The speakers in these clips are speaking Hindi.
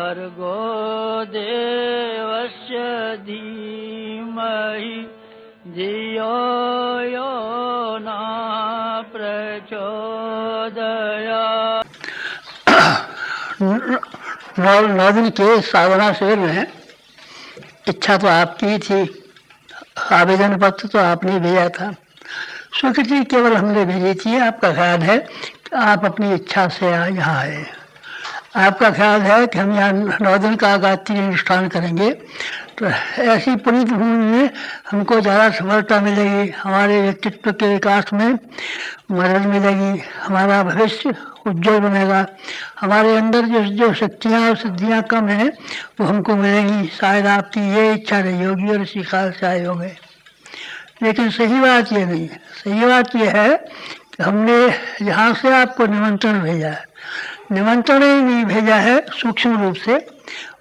भर्गो देवस्य धीमहि धियो यो न प्रचोदयात्। 9 दिन के साधना शिविर में इच्छा तो आपकी थी, आवेदन पत्र तो आपने भेजा था, स्वीकृति केवल हमने भेजी थी। आपका ख्याल है कि आप अपनी इच्छा से यहाँ आए, आपका ख्याल है कि हम यहाँ 9 दिन का गायत्री अनुष्ठान करेंगे तो ऐसी पुनीत भूमि में हमको ज़्यादा सफलता मिलेगी, हमारे व्यक्तित्व के विकास में मदद मिलेगी, हमारा भविष्य उज्जवल बनेगा, हमारे अंदर जो शक्तियाँ और सिद्धियाँ कम हैं वो हमको मिलेंगी। शायद आपकी ये इच्छा नहीं होगी और इसी ख्याल से आए होंगे, लेकिन सही बात ये नहीं है। सही बात ये है कि हमने यहाँ से आपको निमंत्रण भेजा है, निमंत्रण ही नहीं भेजा है सूक्ष्म रूप से,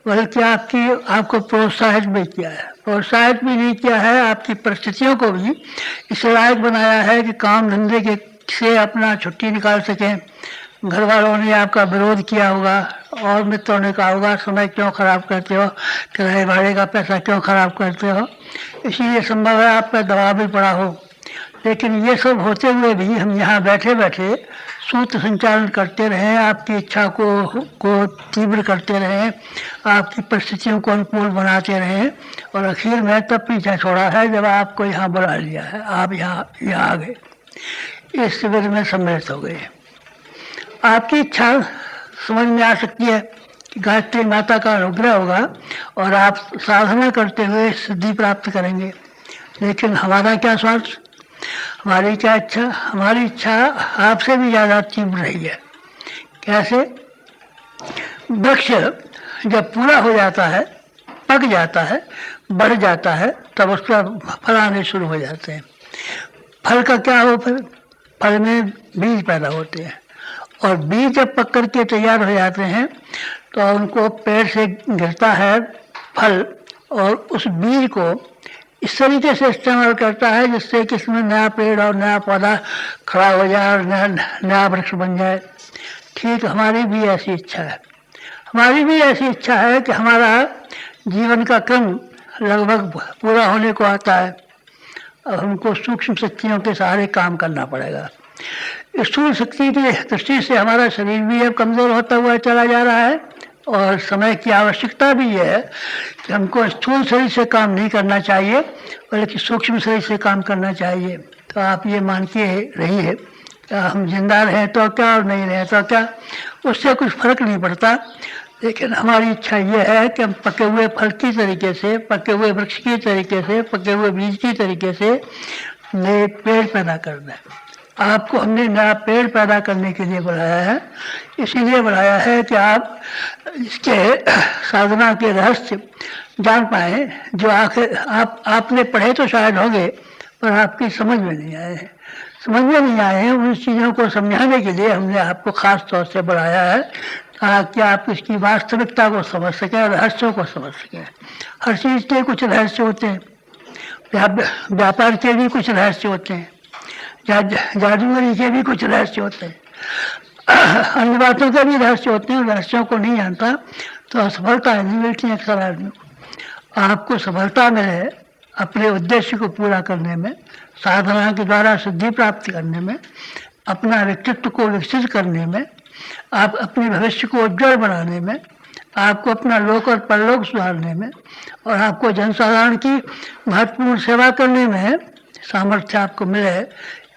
बल्कि आपको प्रोत्साहित भी किया है। प्रोत्साहित भी नहीं किया है, आपकी परिस्थितियों को भी इस लायक बनाया है कि काम धंधे के से अपना छुट्टी निकाल सकें। घर वालों ने आपका विरोध किया होगा और मित्रों ने कहा होगा समय क्यों खराब करते हो, किराए भाड़े का पैसा क्यों खराब करते हो, इसीलिए संभव है आप पर दबाव भी पड़ा हो। लेकिन ये सब होते हुए भी हम यहाँ बैठे बैठे सूत्र संचालन करते रहें, आपकी इच्छा को तीव्र करते रहें, आपकी परिस्थितियों को अनुकूल बनाते रहें, और आखिर में तब पीछा छोड़ा है जब आपको यहाँ बुला लिया है, आप यहाँ आ गए, इस शिविर में सम्मिलित हो गए। आपकी इच्छा समझ में आ सकती है कि गायत्री माता का अनुग्रह होगा और आप साधना करते हुए सिद्धि प्राप्त करेंगे। लेकिन हमारा क्या स्वार्थ, हमारी क्या इच्छा, हमारी इच्छा आपसे भी ज़्यादा तीव्र रही है। कैसे? वृक्ष जब पूरा हो जाता है, पक जाता है, बढ़ जाता है, तब उसका फल आने शुरू हो जाते हैं। फल का क्या हो? फिर फल में बीज पैदा होते हैं, और बीज जब पक करके तैयार हो जाते हैं तो उनको पेड़ से गिरता है फल, और उस बीज को इस तरीके से इस्तेमाल करता है जिससे कि इसमें नया पेड़ और नया पौधा खड़ा हो जाए और नया वृक्ष बन जाए। ठीक हमारी भी ऐसी इच्छा है, हमारी भी ऐसी इच्छा है कि हमारा जीवन का क्रम लगभग पूरा होने को आता है। अब हमको सूक्ष्म शक्तियों के सहारे काम करना पड़ेगा। स्थूल शक्ति की दृष्टि से हमारा शरीर भी अब कमज़ोर होता हुआ चला जा रहा है, और समय की आवश्यकता भी है कि हमको स्थूल शरीर से काम नहीं करना चाहिए बल्कि सूक्ष्म शरीर से काम करना चाहिए। तो आप ये मान के रहिए, हम जिंदा रहें तो क्या और नहीं रहें तो क्या, उससे कुछ फर्क नहीं पड़ता। लेकिन हमारी इच्छा ये है कि हम पके हुए फल की तरीके से, पके हुए वृक्ष की तरीके से, पके हुए बीज की तरीके से नए पेड़ पैदा कर दें। आपको हमने नया पेड़ पैदा करने के लिए बुलाया है, इसीलिए बुलाया है कि आप इसके साधना के रहस्य जान पाए, जो आखिर आपने पढ़े तो शायद होंगे पर आपकी समझ में नहीं आए हैं। समझ में नहीं आए हैं, उन चीज़ों को समझाने के लिए हमने आपको ख़ास तौर से बुलाया है ताकि आप इसकी वास्तविकता को समझ सकें, रहस्यों को समझ सकें। हर चीज़ के कुछ रहस्य होते हैं, व्यापार के भी कुछ रहस्य होते हैं, जादूगरी के भी कुछ रहस्य होते हैं, अन्य बातों के भी रहस्य होते हैं। रहस्यों को नहीं जानता तो असफलता नहीं मिलती अक्सर आदमी को। आपको सफलता मिले अपने उद्देश्य को पूरा करने में, साधना के द्वारा सिद्धि प्राप्त करने में, अपना व्यक्तित्व को विकसित करने में, आप अपने भविष्य को उज्जवल बनाने में, आपको अपना लोक और परलोक सुधारने में, और आपको जनसाधारण की महत्वपूर्ण सेवा करने में सामर्थ्य आपको मिले।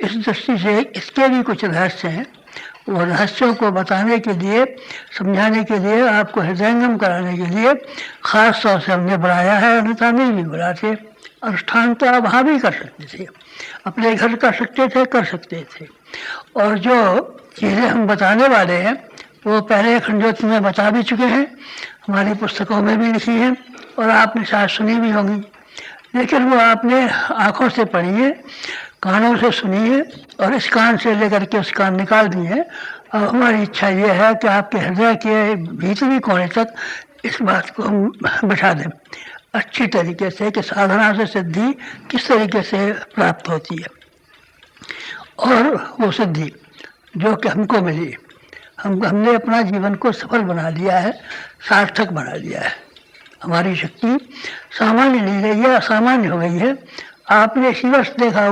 इस दृष्टि से इसके भी कुछ रहस्य हैं। वो रहस्यों को बताने के लिए, समझाने के लिए, आपको हृदयंगम कराने के लिए ख़ास तौर से हमने बुलाया है, अन्यथा नहीं भी बुलाते। अनुष्ठान तो आप वहाँ भी कर सकते थे, अपने घर कर सकते थे, कर सकते थे। और जो चीज़ें हम बताने वाले हैं वो पहले खंडोत में बता भी चुके हैं, हमारी पुस्तकों में भी लिखी है और आपने शायद सुनी भी होंगी। लेकिन वो आपने आँखों से पढ़ी है, कानों से सुनी है, और इस कान से लेकर के उस कान निकाल दी है। अब हमारी इच्छा ये है कि आपके हृदय के भीतरी कोने तक इस बात को हम बिठा दें अच्छी तरीके से कि साधना से सिद्धि किस तरीके से प्राप्त होती है। और वो सिद्धि जो कि हमको मिली, हमने अपना जीवन को सफल बना लिया है, सार्थक बना लिया है। हमारी शक्ति सामान्य नहीं रही है, असामान्य हो गई है। आपने इसी वर्ष देखा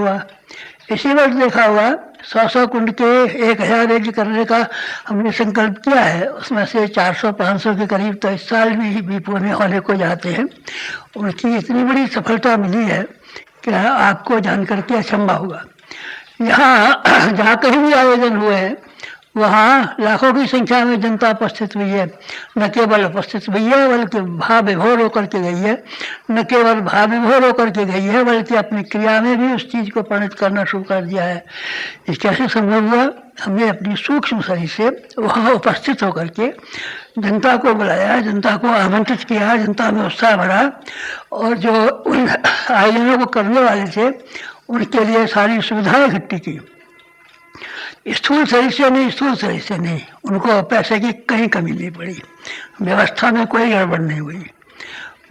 हुआ 100 कुंड के 1000 यज्ञ करने का हमने संकल्प किया है। उसमें से 400-500 के करीब तो इस साल में ही भी पूरे होने को जाते हैं। उनकी इतनी बड़ी सफलता मिली है कि आपको जान करके अचंभा होगा। यहाँ जहाँ कहीं भी आयोजन हुए हैं वहाँ लाखों की संख्या में जनता उपस्थित हुई है। न केवल उपस्थित हुई है बल्कि भाव विभोर होकर के गई है। न केवल भाव विभोर होकर के गई है बल्कि अपनी क्रिया में भी उस चीज़ को परिणत करना शुरू कर दिया है। ये कैसे संभव हुआ? हमने अपनी सूक्ष्म शरीर से वहाँ उपस्थित होकर के जनता को बुलाया, जनता को आमंत्रित किया, जनता में उत्साह भरा और जो उन आयोजनों को करने वाले थे उनके लिए सारी सुविधाएं इकट्ठी की। स्थूल शरीर से नहीं, उनको पैसे की कहीं कमी नहीं पड़ी, व्यवस्था में कोई गड़बड़ नहीं हुई,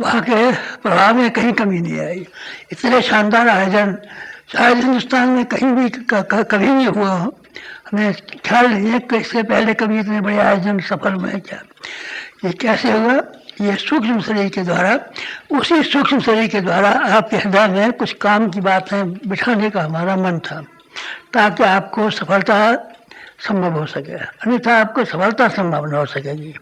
वहाँ के प्रभाव में कहीं कमी नहीं आई। इतने शानदार आयोजन शायद हिंदुस्तान में कहीं भी कभी नहीं हुआ हो। हमें ख्याल नहीं है कि इससे पहले कभी इतने बड़े आयोजन सफल हुए क्या। ये कैसे हुआ? ये सूक्ष्म शरीर के द्वारा, उसी सूक्ष्म शरीर के द्वारा आपके हृदय में कुछ काम की बातें बिठाने का हमारा मन था ताकि आपको सफलता संभव हो सके, अन्यथा आपको सफलता संभव न हो सकेगी।